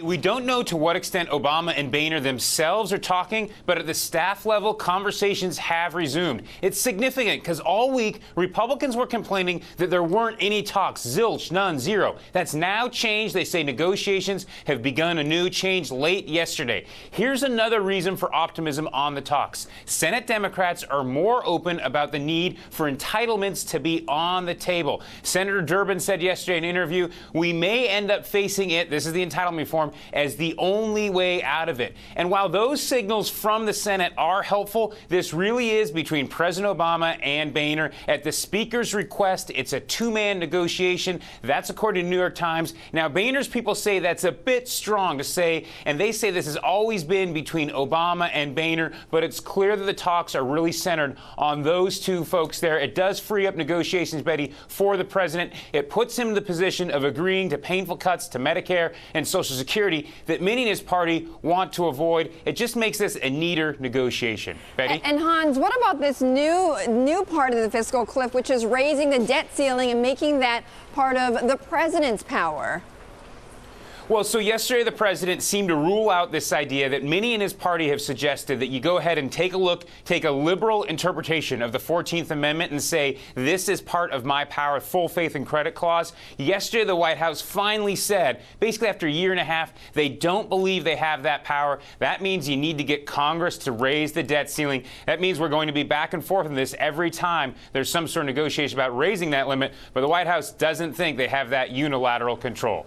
We don't know to what extent Obama and Boehner themselves are talking, but at the staff level, conversations have resumed. It's significant because all week, Republicans were complaining that there weren't any talks. Zilch, none, zero. That's now changed. They say negotiations have begun anew, changed late yesterday. Here's another reason for optimism on the talks. Senate Democrats are more open about the need for entitlements to be on the table. Senator Durbin said yesterday in an interview, we may end up facing it, this is the entitlement reform, as the only way out of it. And while those signals from the Senate are helpful, this really is between President Obama and Boehner. At the Speaker's request, it's a two-man negotiation. That's according to New York Times. Now, Boehner's people say that's a bit strong to say, and they say this has always been between Obama and Boehner, but it's clear that the talks are really centered on those two folks there. It does free up negotiations, Betty, for the president. It puts him in the position of agreeing to painful cuts to Medicare and Social Security that many in his party want to avoid. It just makes this a neater negotiation. Betty? And Hans, what about this new part of the fiscal cliff, which is raising the debt ceiling and making that part of the president's power? Well, so yesterday the president seemed to rule out this idea that many in his party have suggested that you go ahead and take a liberal interpretation of the 14th Amendment and say this is part of my power, full faith and credit clause. Yesterday the White House finally said, basically after a year and a half, they don't believe they have that power. That means you need to get Congress to raise the debt ceiling. That means we're going to be back and forth on this every time there's some sort of negotiation about raising that limit, but the White House doesn't think they have that unilateral control.